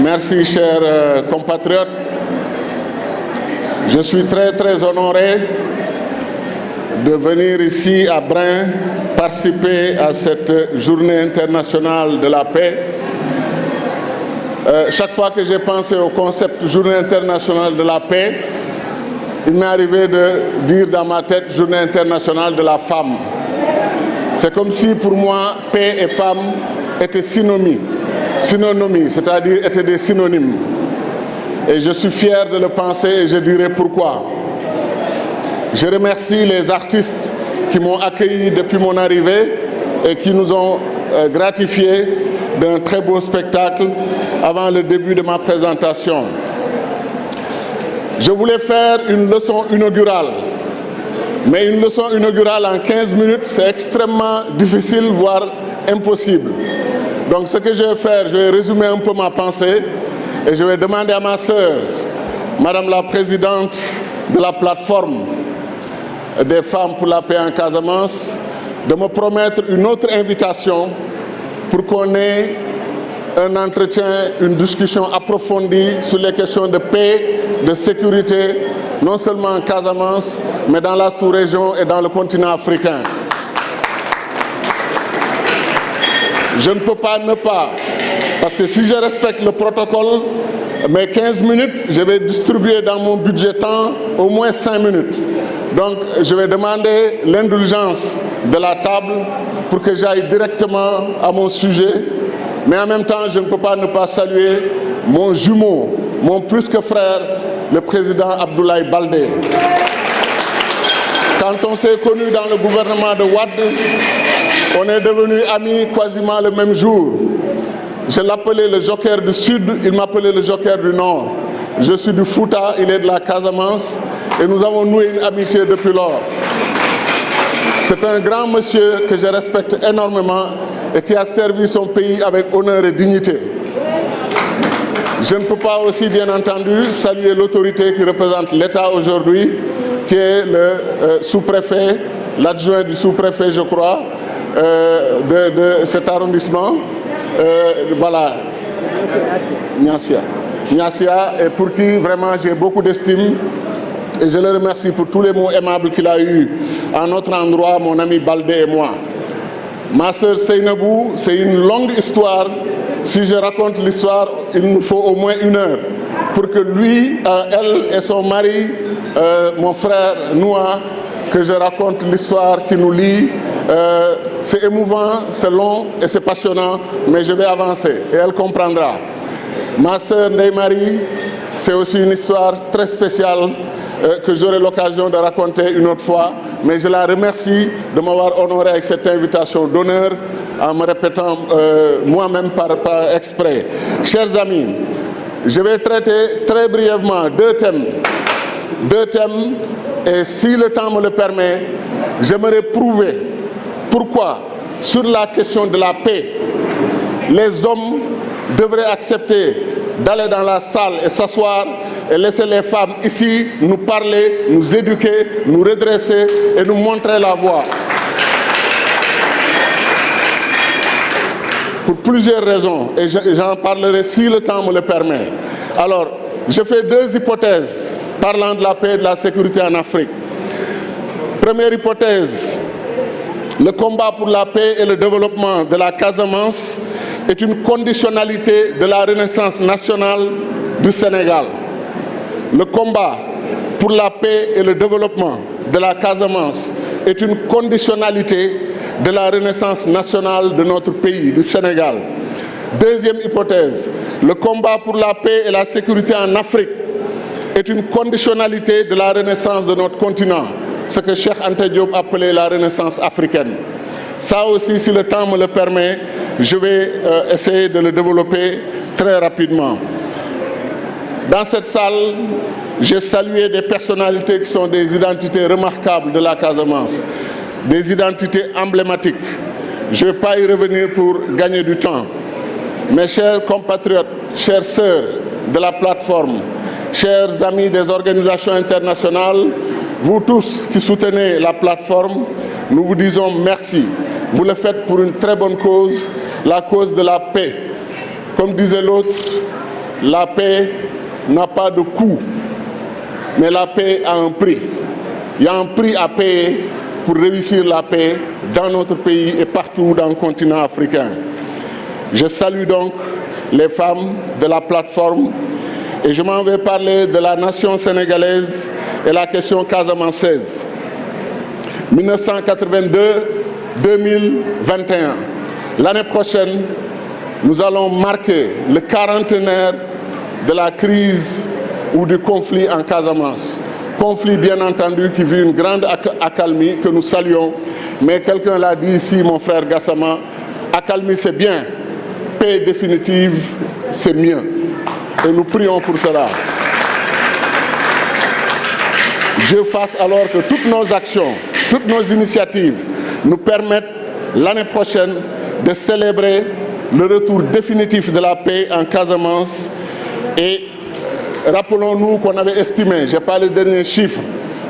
Merci, chers compatriotes. Je suis très honoré de venir ici à Brin participer à cette journée internationale de la paix. Chaque fois que j'ai pensé au concept journée internationale de la paix, il m'est arrivé de dire dans ma tête journée internationale de la femme. C'est comme si pour moi, paix et femme étaient synonymes, c'est-à-dire étaient des synonymes. Et je suis fier de le penser et je dirai pourquoi. Je remercie les artistes qui m'ont accueilli depuis mon arrivée et qui nous ont gratifiés d'un très beau spectacle avant le début de ma présentation. Je voulais faire une leçon inaugurale, mais une leçon inaugurale en 15 minutes, c'est extrêmement difficile, voire impossible. Donc ce que je vais faire, je vais résumer un peu ma pensée et je vais demander à ma sœur, Madame la Présidente de la plateforme des femmes pour la paix en Casamance, de me promettre une autre invitation pour qu'on ait un entretien, une discussion approfondie sur les questions de paix, de sécurité, non seulement en Casamance, mais dans la sous-région et dans le continent africain. Je ne peux pas ne pas, parce que si je respecte le protocole, mes 15 minutes, je vais distribuer dans mon budget temps au moins 5 minutes. Donc, je vais demander l'indulgence de la table pour que j'aille directement à mon sujet. Mais en même temps, je ne peux pas ne pas saluer mon jumeau, mon plus que frère, le président Abdoulaye Baldé. Quand on s'est connus dans le gouvernement de Wade, on est devenus amis quasiment le même jour. Je l'appelais le Joker du Sud, il m'appelait le Joker du Nord. Je suis du Fouta, il est de la Casamance et nous avons noué une amitié depuis lors. C'est un grand monsieur que je respecte énormément et qui a servi son pays avec honneur et dignité. Je ne peux pas aussi, bien entendu, saluer l'autorité qui représente l'État aujourd'hui, qui est le sous-préfet, l'adjoint du sous-préfet, je crois, de cet arrondissement. Voilà, Niassia, et pour qui vraiment j'ai beaucoup d'estime. Et je le remercie pour tous les mots aimables qu'il a eus à notre endroit, mon ami Baldé et moi. Ma sœur Seynabou, c'est une longue histoire. Si je raconte l'histoire, il nous faut au moins 1 heure pour que lui, elle et son mari, mon frère Noah, que je raconte l'histoire qui nous lie. C'est émouvant, c'est long et c'est passionnant, mais je vais avancer et elle comprendra. Ma sœur Ndeye Marie, c'est aussi une histoire très spéciale que j'aurai l'occasion de raconter une autre fois, mais je la remercie de m'avoir honoré avec cette invitation d'honneur en me répétant moi-même par exprès. Chers amis, je vais traiter très brièvement 2 thèmes. 2 thèmes, et si le temps me le permet, j'aimerais prouver pourquoi, sur la question de la paix, les hommes devraient accepter d'aller dans la salle et s'asseoir et laisser les femmes ici nous parler, nous éduquer, nous redresser et nous montrer la voie. Pour plusieurs raisons, et j'en parlerai si le temps me le permet. Alors, je fais 2 hypothèses parlant de la paix et de la sécurité en Afrique. Première hypothèse, le combat pour la paix et le développement de la Casamance est une conditionnalité de la renaissance nationale du Sénégal. Le combat pour la paix et le développement de la Casamance est une conditionnalité de la renaissance nationale de notre pays, du Sénégal. Deuxième hypothèse, le combat pour la paix et la sécurité en Afrique est une conditionnalité de la renaissance de notre continent, ce que Cheikh Anta Diop appelait la renaissance africaine. Ça aussi, si le temps me le permet, je vais essayer de le développer très rapidement. Dans cette salle, j'ai salué des personnalités qui sont des identités remarquables de la Casamance, des identités emblématiques. Je ne vais pas y revenir pour gagner du temps. Mes chers compatriotes, chères sœurs de la plateforme, chers amis des organisations internationales, vous tous qui soutenez la plateforme, nous vous disons merci. Vous le faites pour une très bonne cause, la cause de la paix. Comme disait l'autre, la paix n'a pas de coût, mais la paix a un prix. Il y a un prix à payer pour réussir la paix dans notre pays et partout dans le continent africain. Je salue donc les femmes de la plateforme et je m'en vais parler de la nation sénégalaise et la question casamançaise. 1982-2021. L'année prochaine, nous allons marquer le quarantenaire de la crise ou du conflit en Casamance. Conflit bien entendu qui vit une grande accalmie que nous saluons, mais quelqu'un l'a dit ici, mon frère Gassama, accalmie c'est bien, paix définitive c'est mieux. Et nous prions pour cela. Dieu fasse alors que toutes nos actions, toutes nos initiatives nous permettent l'année prochaine de célébrer le retour définitif de la paix en Casamance. Et rappelons-nous qu'on avait estimé, je n'ai pas les derniers chiffres,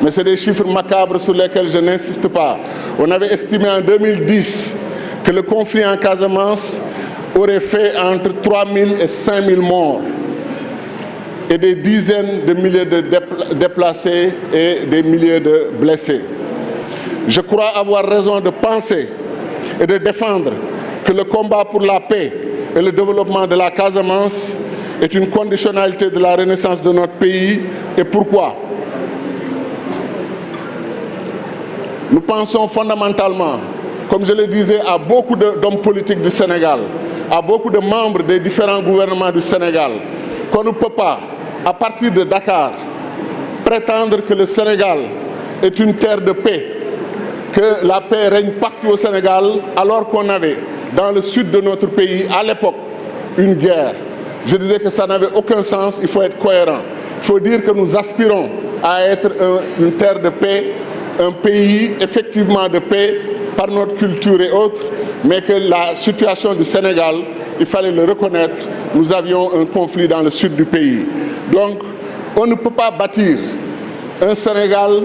mais c'est des chiffres macabres sur lesquels je n'insiste pas. On avait estimé en 2010 que le conflit en Casamance aurait fait entre 3 000 et 5 000 morts et des dizaines de milliers de déplacés et des milliers de blessés. Je crois avoir raison de penser et de défendre que le combat pour la paix et le développement de la Casamance est une conditionnalité de la renaissance de notre pays. Et pourquoi? Nous pensons fondamentalement, comme je le disais, à beaucoup d'hommes politiques du Sénégal, à beaucoup de membres des différents gouvernements du Sénégal, qu'on ne peut pas, à partir de Dakar, prétendre que le Sénégal est une terre de paix, que la paix règne partout au Sénégal, alors qu'on avait dans le sud de notre pays, à l'époque, une guerre. Je disais que ça n'avait aucun sens, il faut être cohérent. Il faut dire que nous aspirons à être une terre de paix, un pays effectivement de paix par notre culture et autres, mais que la situation du Sénégal, il fallait le reconnaître, nous avions un conflit dans le sud du pays. Donc, on ne peut pas bâtir un Sénégal,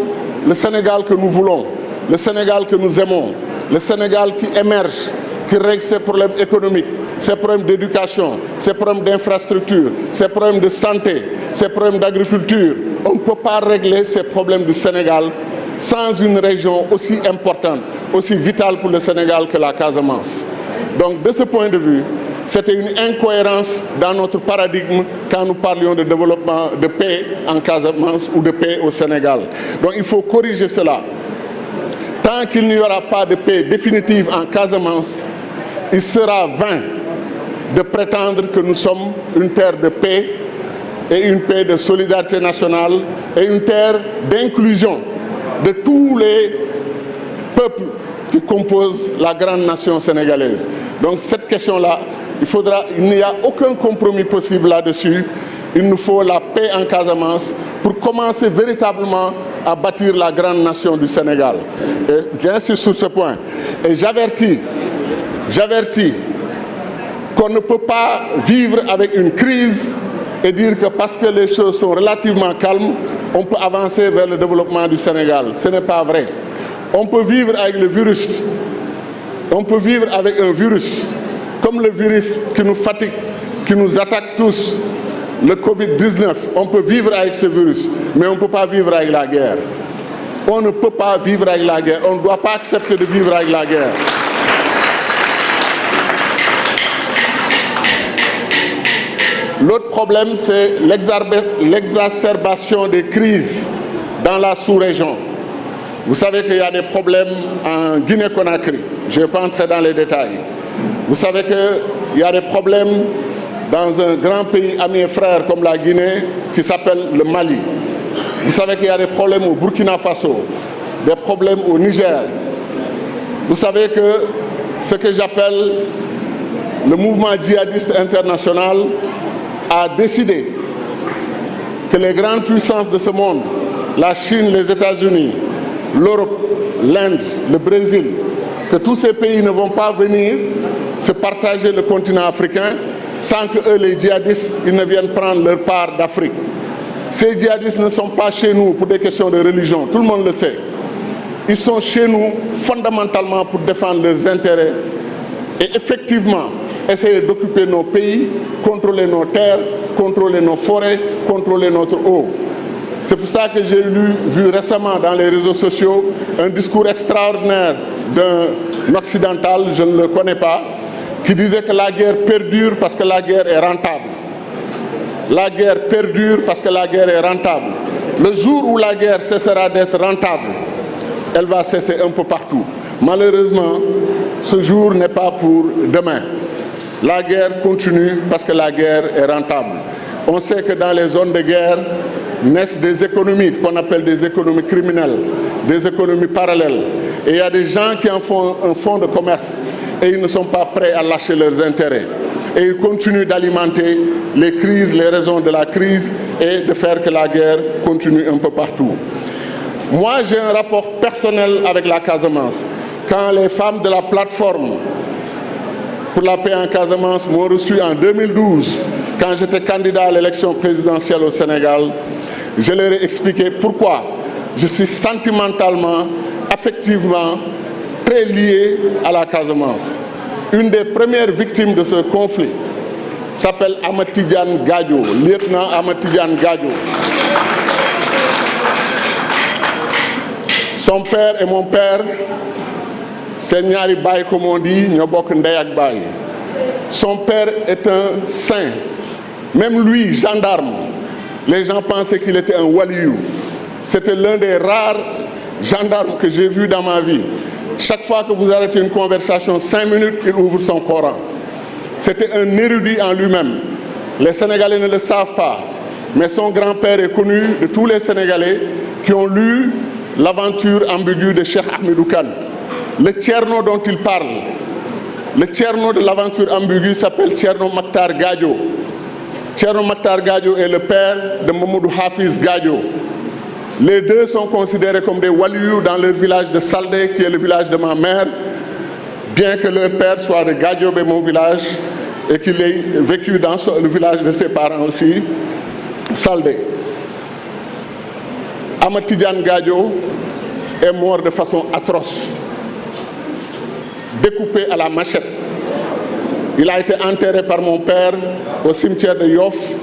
le Sénégal que nous voulons, le Sénégal que nous aimons, le Sénégal qui émerge, qui règle ses problèmes économiques, ses problèmes d'éducation, ses problèmes d'infrastructure, ses problèmes de santé, ses problèmes d'agriculture. On ne peut pas régler ces problèmes du Sénégal sans une région aussi importante, aussi vitale pour le Sénégal que la Casamance. Donc de ce point de vue, c'était une incohérence dans notre paradigme quand nous parlions de développement de paix en Casamance ou de paix au Sénégal. Donc il faut corriger cela. Tant qu'il n'y aura pas de paix définitive en Casamance, il sera vain de prétendre que nous sommes une terre de paix et une paix de solidarité nationale et une terre d'inclusion de tous les peuples qui composent la grande nation sénégalaise. Donc cette question-là, il n'y a aucun compromis possible là-dessus. Il nous faut la paix en Casamance pour commencer véritablement à bâtir la grande nation du Sénégal. J'insiste sur ce point. Et j'avertis qu'on ne peut pas vivre avec une crise et dire que parce que les choses sont relativement calmes, on peut avancer vers le développement du Sénégal. Ce n'est pas vrai. On peut vivre avec le virus. On peut vivre avec un virus, comme le virus qui nous fatigue, qui nous attaque tous, le Covid-19. On peut vivre avec ce virus, mais on ne peut pas vivre avec la guerre. On ne peut pas vivre avec la guerre. On ne doit pas accepter de vivre avec la guerre. L'autre problème, c'est l'exacerbation des crises dans la sous-région. Vous savez qu'il y a des problèmes en Guinée-Conakry. Je ne vais pas entrer dans les détails. Vous savez qu'il y a des problèmes dans un grand pays ami et frère comme la Guinée qui s'appelle le Mali. Vous savez qu'il y a des problèmes au Burkina Faso, des problèmes au Niger. Vous savez que ce que j'appelle le mouvement djihadiste international a décidé que les grandes puissances de ce monde, la Chine, les États-Unis, l'Europe, l'Inde, le Brésil, que tous ces pays ne vont pas venir se partager le continent africain sans que eux, les djihadistes, ils ne viennent prendre leur part d'Afrique. Ces djihadistes ne sont pas chez nous pour des questions de religion, tout le monde le sait. Ils sont chez nous fondamentalement pour défendre leurs intérêts et effectivement essayer d'occuper nos pays, contrôler nos terres, contrôler nos forêts, contrôler notre eau. C'est pour ça que j'ai vu récemment dans les réseaux sociaux un discours extraordinaire d'un occidental, je ne le connais pas, qui disait que la guerre perdure parce que la guerre est rentable. La guerre perdure parce que la guerre est rentable. Le jour où la guerre cessera d'être rentable, elle va cesser un peu partout. Malheureusement, ce jour n'est pas pour demain. La guerre continue parce que la guerre est rentable. On sait que dans les zones de guerre naissent des économies qu'on appelle des économies criminelles, des économies parallèles. Et il y a des gens qui en font un fonds de commerce et ils ne sont pas prêts à lâcher leurs intérêts. Et ils continuent d'alimenter les crises, les raisons de la crise et de faire que la guerre continue un peu partout. Moi, j'ai un rapport personnel avec la Casamance. Quand les femmes de la plateforme pour la paix en Casamance m'ont reçu en 2012, quand j'étais candidat à l'élection présidentielle au Sénégal, je leur ai expliqué pourquoi je suis sentimentalement, affectivement très lié à la Casamance. Une des premières victimes de ce conflit s'appelle Ahmed Tidiane Gadio, lieutenant Ahmed Tidiane Gadio. Son père et mon père, c'est ñaari baay comme on dit, ñoo bokk ndey ak baay. Son père est un saint. Même lui, gendarme, les gens pensaient qu'il était un waliou. C'était l'un des rares gendarmes que j'ai vu dans ma vie. Chaque fois que vous arrêtez une conversation, 5 minutes, il ouvre son Coran. C'était un érudit en lui-même. Les Sénégalais ne le savent pas, mais son grand-père est connu de tous les Sénégalais qui ont lu l'aventure ambiguë de Cheikh Ahmedou Kane. Le Tcherno dont il parle, le Tcherno de l'aventure ambiguë s'appelle Tcherno Maktar Gadio. Tcherno Maktar Gadio est le père de Mamadou Hafiz Gadio. Les deux sont considérés comme des walious dans leur village de Saldé, qui est le village de ma mère, bien que leur père soit de Gadiobe, mon village, et qu'il ait vécu dans le village de ses parents aussi, Saldé. Ahmed Tidiane Gadio est mort de façon atroce, découpé à la machette. Il a été enterré par mon père au cimetière de Yoff,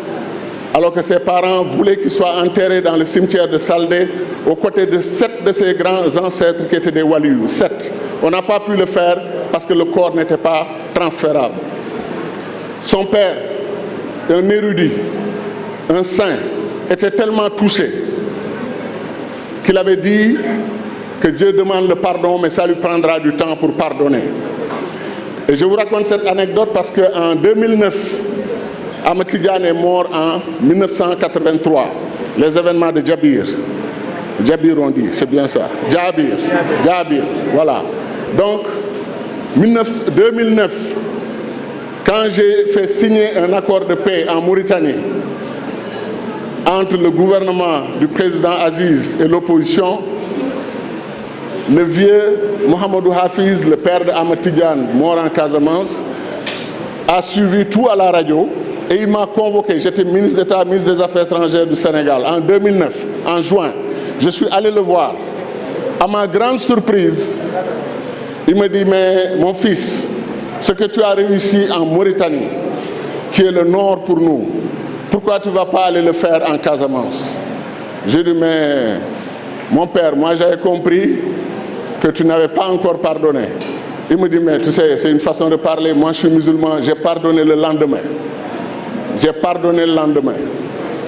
alors que ses parents voulaient qu'il soit enterré dans le cimetière de Saldé, aux côtés de 7 de ses grands ancêtres qui étaient des walious. 7. On n'a pas pu le faire parce que le corps n'était pas transférable. Son père, un érudit, un saint, était tellement touché qu'il avait dit que Dieu demande le pardon, mais ça lui prendra du temps pour pardonner. Et je vous raconte cette anecdote parce qu'en 2009, Ahmed Tidiane est mort en 1983, les événements de Djabir. Djabir on dit, c'est bien ça. Djabir, voilà. Donc, 2009, quand j'ai fait signer un accord de paix en Mauritanie entre le gouvernement du président Aziz et l'opposition, le vieux Mohamedou Hafiz, le père de Ahmed Tidiane, mort en Casamance, a suivi tout à la radio et il m'a convoqué. J'étais ministre d'État, ministre des Affaires étrangères du Sénégal en 2009, en juin. Je suis allé le voir. À ma grande surprise, il me dit, mais mon fils, ce que tu as réussi en Mauritanie, qui est le nord pour nous, pourquoi tu ne vas pas aller le faire en Casamance? J'ai dit, mais mon père, moi j'avais compris que tu n'avais pas encore pardonné. Il me dit, mais tu sais, c'est une façon de parler. Moi, je suis musulman, j'ai pardonné le lendemain. J'ai pardonné le lendemain.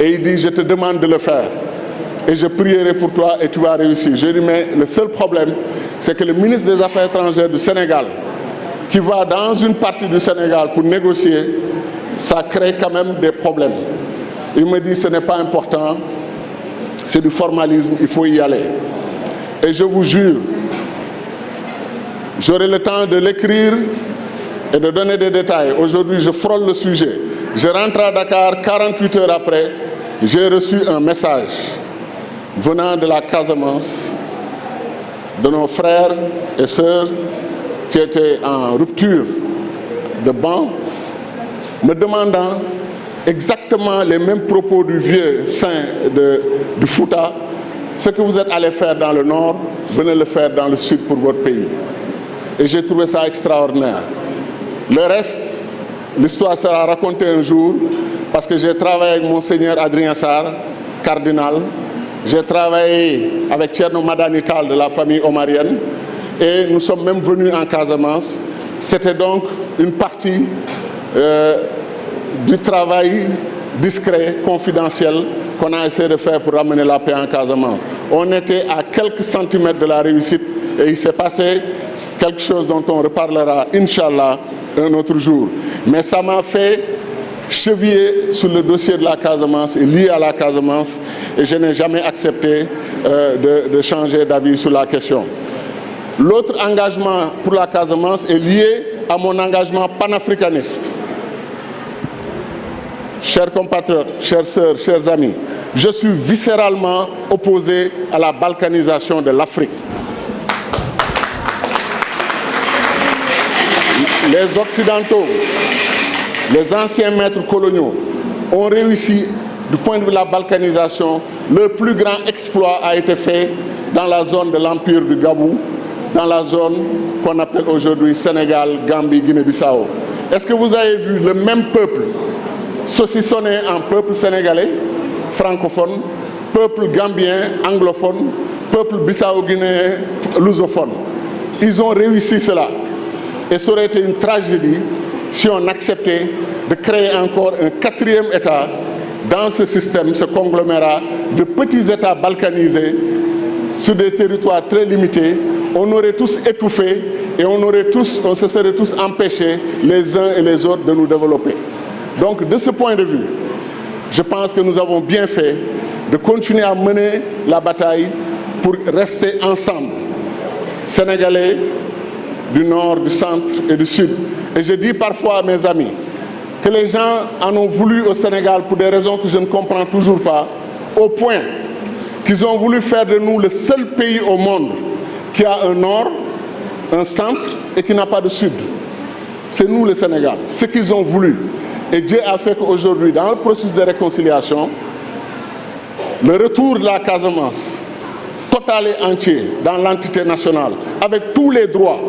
Et il dit, je te demande de le faire. Et je prierai pour toi et tu vas réussir. Je lui dis, mais le seul problème, c'est que le ministre des Affaires étrangères du Sénégal, qui va dans une partie du Sénégal pour négocier, ça crée quand même des problèmes. Il me dit, ce n'est pas important, c'est du formalisme, il faut y aller. Et je vous jure, j'aurai le temps de l'écrire et de donner des détails. Aujourd'hui, je frôle le sujet. Je rentre à Dakar, 48 heures après, j'ai reçu un message venant de la Casamance, de nos frères et sœurs qui étaient en rupture de banc, me demandant exactement les mêmes propos du vieux saint du Fouta. Ce que vous êtes allé faire dans le nord, venez le faire dans le sud pour votre pays. Et j'ai trouvé ça extraordinaire. Le reste, l'histoire sera racontée un jour, parce que j'ai travaillé avec Monseigneur Adrien Sarr, cardinal, j'ai travaillé avec Thierno Madani Tall de la famille omarienne, et nous sommes même venus en Casamance. C'était donc une partie du travail discret, confidentiel, qu'on a essayé de faire pour ramener la paix en Casamance. On était à quelques centimètres de la réussite et il s'est passé quelque chose dont on reparlera, Inch'Allah, un autre jour. Mais ça m'a fait cheviller sur le dossier de la Casamance et lié à la Casamance, et je n'ai jamais accepté de changer d'avis sur la question. L'autre engagement pour la Casamance est lié à mon engagement panafricaniste. Chers compatriotes, chères sœurs, chers amis, je suis viscéralement opposé à la balkanisation de l'Afrique. Les Occidentaux, les anciens maîtres coloniaux ont réussi, du point de vue de la balkanisation, leur plus grand exploit a été fait dans la zone de l'Empire du Gabou, dans la zone qu'on appelle aujourd'hui Sénégal, Gambie, Guinée-Bissau. Est-ce que vous avez vu le même peuple saucissonné en peuple sénégalais, francophone, peuple gambien, anglophone, peuple bissau-guinéen, lusophone? Ils ont réussi cela. Et ça aurait été une tragédie si on acceptait de créer encore un quatrième État dans ce système, ce conglomérat de petits États balkanisés sur des territoires très limités. On aurait tous étouffé et on se serait tous empêchés les uns et les autres de nous développer. Donc de ce point de vue, je pense que nous avons bien fait de continuer à mener la bataille pour rester ensemble, Sénégalais du nord, du centre et du sud. Et je dis parfois à mes amis que les gens en ont voulu au Sénégal pour des raisons que je ne comprends toujours pas, au point qu'ils ont voulu faire de nous le seul pays au monde qui a un nord, un centre et qui n'a pas de sud. C'est nous le Sénégal, ce qu'ils ont voulu. Et Dieu a fait qu'aujourd'hui, dans le processus de réconciliation, le retour de la Casamance, total et entier, dans l'entité nationale, avec tous les droits,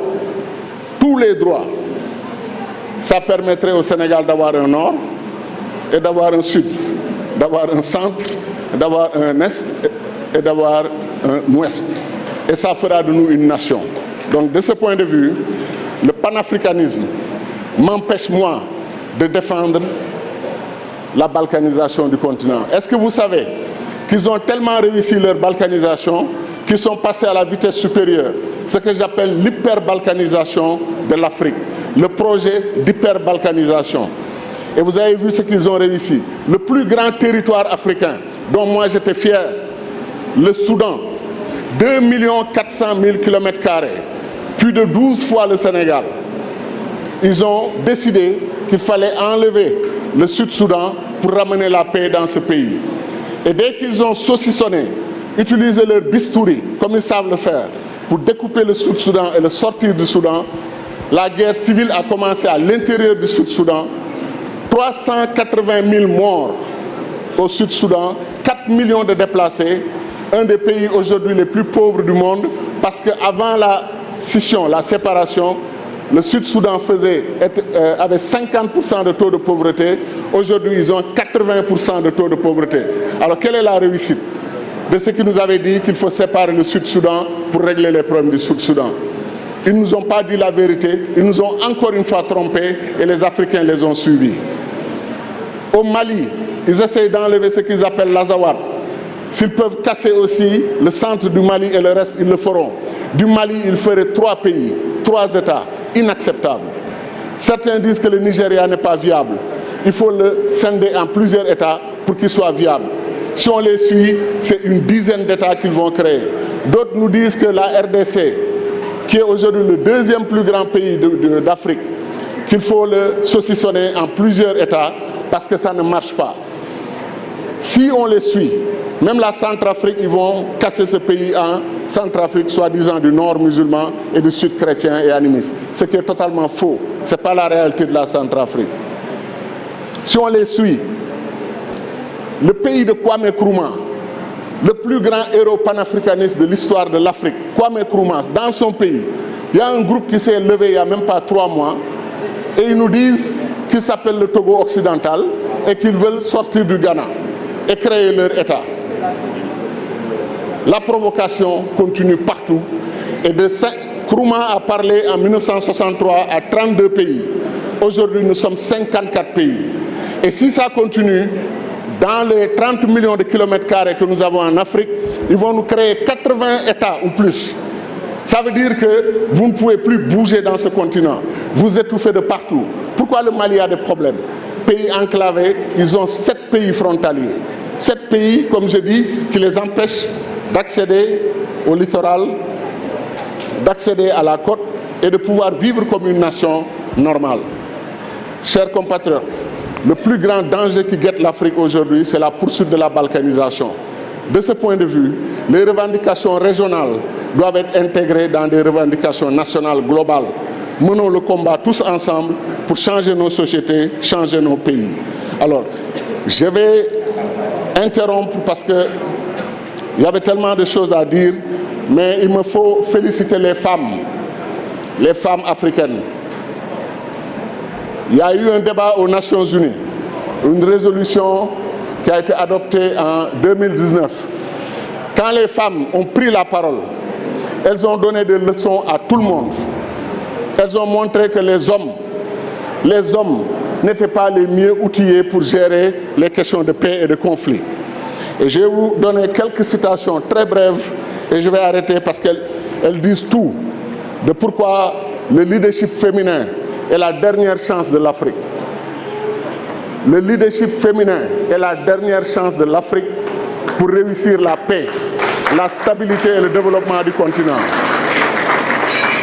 ça permettrait au Sénégal d'avoir un nord et d'avoir un sud, d'avoir un centre, d'avoir un est et d'avoir un ouest. Et ça fera de nous une nation. Donc de ce point de vue, le panafricanisme m'empêche, moi, de défendre la balkanisation du continent. Est-ce que vous savez qu'ils ont tellement réussi leur balkanisation qu'ils sont passés à la vitesse supérieure, ce que j'appelle l'hyperbalkanisation de l'Afrique, le projet d'hyperbalkanisation. Et vous avez vu ce qu'ils ont réussi. Le plus grand territoire africain dont moi j'étais fier, le Soudan, 2 400 000 km², plus de 12 fois le Sénégal. Ils ont décidé qu'il fallait enlever le Sud-Soudan pour ramener la paix dans ce pays. Et dès qu'ils ont saucissonné, utilisé leur bistouri, comme ils savent le faire, pour découper le Sud-Soudan et le sortir du Soudan, la guerre civile a commencé à l'intérieur du Sud-Soudan. 380 000 morts au Sud-Soudan, 4 millions de déplacés, un des pays aujourd'hui les plus pauvres du monde, parce qu'avant la scission, la séparation, le Sud-Soudan avait 50% de taux de pauvreté. Aujourd'hui, ils ont 80% de taux de pauvreté. Alors, quelle est la réussite de ceux qui nous avaient dit qu'il faut séparer le Sud-Soudan pour régler les problèmes du Sud-Soudan? Ils ne nous ont pas dit la vérité. Ils nous ont encore une fois trompés et les Africains les ont suivis. Au Mali, ils essayent d'enlever ce qu'ils appellent l'Azawad. S'ils peuvent casser aussi le centre du Mali et le reste, ils le feront. Du Mali, ils feraient 3 pays, 3 États. Inacceptable. Certains disent que le Nigeria n'est pas viable. Il faut le scinder en plusieurs États pour qu'il soit viable. Si on les suit, c'est une dizaine d'États qu'ils vont créer. D'autres nous disent que la RDC, qui est aujourd'hui le 2e plus grand pays d'Afrique, qu'il faut le saucissonner en plusieurs États parce que ça ne marche pas. Si on les suit, même la Centrafrique, ils vont casser ce pays en Centrafrique, soi-disant du nord musulman et du sud chrétien et animiste. Ce qui est totalement faux. Ce n'est pas la réalité de la Centrafrique. Si on les suit, le pays de Kwame Nkrumah, le plus grand héros panafricaniste de l'histoire de l'Afrique, Kwame Nkrumah, dans son pays, il y a un groupe qui s'est levé il n'y a même pas 3 mois et ils nous disent qu'il s'appelle le Togo occidental et qu'ils veulent sortir du Ghana et créer leur État. La provocation continue partout et Nkrumah a parlé en 1963 à 32 pays. Aujourd'hui, nous sommes 54 pays. Et si ça continue, dans les 30 millions de kilomètres carrés que nous avons en Afrique, ils vont nous créer 80 États ou plus. Ça veut dire que vous ne pouvez plus bouger dans ce continent. Vous étouffez de partout. Pourquoi le Mali a des problèmes? Pays enclavés, ils ont 7 pays frontaliers. 7 pays, comme je dis, qui les empêchent d'accéder au littoral, d'accéder à la côte et de pouvoir vivre comme une nation normale. Chers compatriotes, le plus grand danger qui guette l'Afrique aujourd'hui, c'est la poursuite de la balkanisation. De ce point de vue, les revendications régionales doivent être intégrées dans des revendications nationales globales. Menons le combat tous ensemble pour changer nos sociétés, changer nos pays. Alors, je vais interrompre parce qu'il y avait tellement de choses à dire, mais il me faut féliciter les femmes africaines. Il y a eu un débat aux Nations Unies, une résolution qui a été adoptée en 2019. Quand les femmes ont pris la parole, elles ont donné des leçons à tout le monde. Elles ont montré que les hommes n'étaient pas les mieux outillés pour gérer les questions de paix et de conflit. Et je vais vous donner quelques citations très brèves et je vais arrêter parce qu'elles disent tout de pourquoi le leadership féminin est la dernière chance de l'Afrique. Le leadership féminin est la dernière chance de l'Afrique pour réussir la paix, la stabilité et le développement du continent.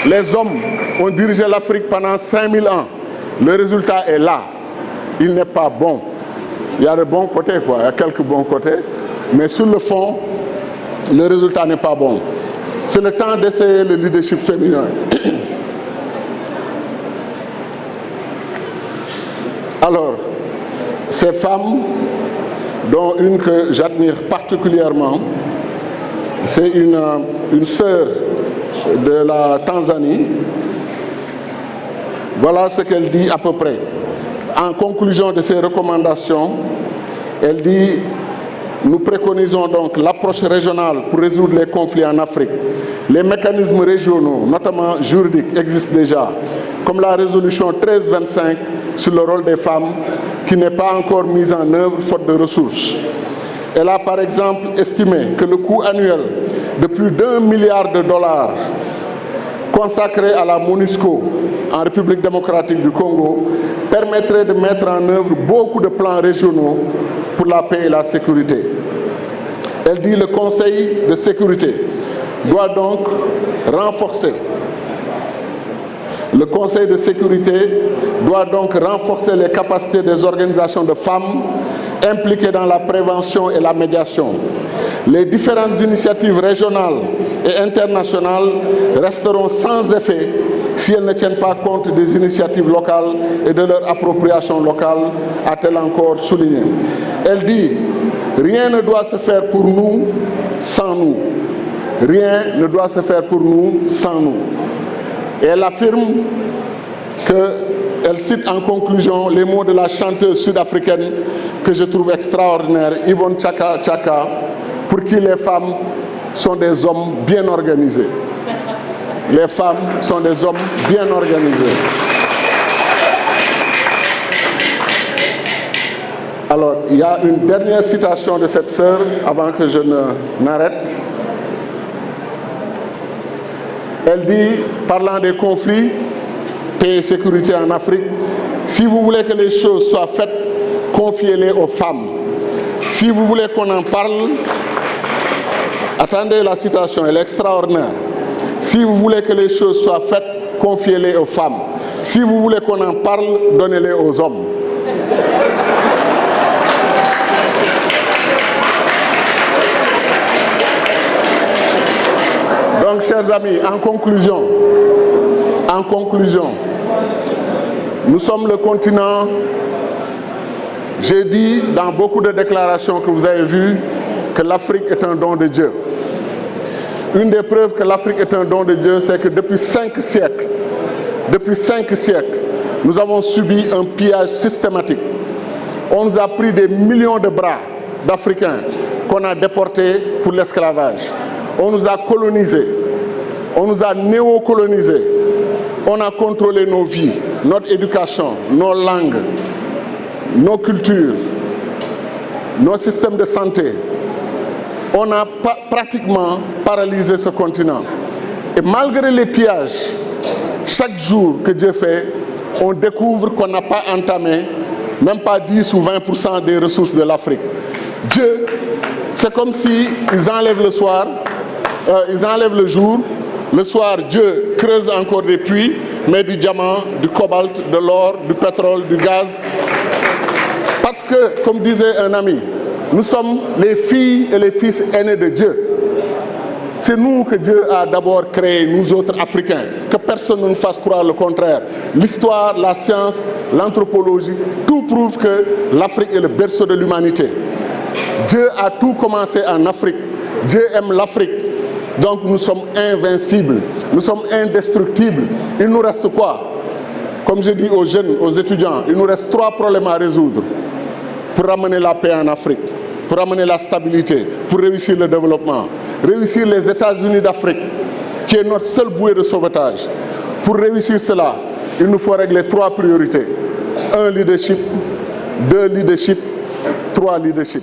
Les hommes ont dirigé l'Afrique pendant 5000 ans. Le résultat est là. Il n'est pas bon. Il y a de bons côtés, quoi. Il y a quelques bons côtés. Mais sur le fond, le résultat n'est pas bon. C'est le temps d'essayer le leadership féminin. Alors, ces femmes, dont une que j'admire particulièrement, c'est une sœur de la Tanzanie. Voilà ce qu'elle dit à peu près. En conclusion de ses recommandations, elle dit: nous préconisons donc l'approche régionale pour résoudre les conflits en Afrique. Les mécanismes régionaux, notamment juridiques, existent déjà, comme la résolution 1325 sur le rôle des femmes, qui n'est pas encore mise en œuvre faute de ressources. Elle a par exemple estimé que le coût annuel de plus d'1 milliard de dollars consacré à la MONUSCO en République démocratique du Congo permettrait de mettre en œuvre beaucoup de plans régionaux pour la paix et la sécurité. Elle dit: le Conseil de sécurité doit donc renforcer. Le Conseil de sécurité doit donc renforcer les capacités des organisations de femmes impliquées dans la prévention et la médiation. Les différentes initiatives régionales et internationales resteront sans effet si elles ne tiennent pas compte des initiatives locales et de leur appropriation locale, a-t-elle encore souligné. Elle dit: rien ne doit se faire pour nous sans nous. Rien ne doit se faire pour nous sans nous. Et elle affirme qu'elle cite en conclusion les mots de la chanteuse sud-africaine que je trouve extraordinaire, Yvonne Chaka Chaka, pour qui les femmes sont des hommes bien organisés. Les femmes sont des hommes bien organisés. Alors, il y a une dernière citation de cette sœur avant que je n'arrête. Elle dit, parlant des conflits, paix et sécurité en Afrique: si vous voulez que les choses soient faites, confiez-les aux femmes. Si vous voulez qu'on en parle, attendez, la citation, elle est extraordinaire. Si vous voulez que les choses soient faites, confiez-les aux femmes. Si vous voulez qu'on en parle, donnez-les aux hommes. Donc, chers amis, en conclusion, nous sommes le continent. J'ai dit dans beaucoup de déclarations que vous avez vues que l'Afrique est un don de Dieu. Une des preuves que l'Afrique est un don de Dieu, c'est que depuis 5 siècles, nous avons subi un pillage systématique On nous a pris des millions de bras d'Africains qu'on a déportés pour l'esclavage. On nous a colonisés, on nous a néocolonisés, on a contrôlé nos vies, notre éducation, nos langues, nos cultures, nos systèmes de santé. On a pratiquement paralysé ce continent. Et malgré les pillages, chaque jour que Dieu fait, on découvre qu'on n'a pas entamé même pas 10 ou 20% des ressources de l'Afrique. Dieu, c'est comme si ils enlèvent le soir, ils enlèvent le jour. Le soir, Dieu creuse encore des puits, met du diamant, du cobalt, de l'or, du pétrole, du gaz. Parce que, comme disait un ami, nous sommes les filles et les fils aînés de Dieu. C'est nous que Dieu a d'abord créés, nous autres Africains. Que personne ne nous fasse croire le contraire. L'histoire, la science, l'anthropologie, tout prouve que l'Afrique est le berceau de l'humanité. Dieu a tout commencé en Afrique. Dieu aime l'Afrique. Donc nous sommes invincibles, nous sommes indestructibles. Il nous reste quoi? Comme je dis aux jeunes, aux étudiants, il nous reste 3 problèmes à résoudre pour ramener la paix en Afrique, pour ramener la stabilité, pour réussir le développement. Réussir les États-Unis d'Afrique, qui est notre seule bouée de sauvetage. Pour réussir cela, il nous faut régler 3 priorités. 1, leadership. 2, leadership. 3, leadership.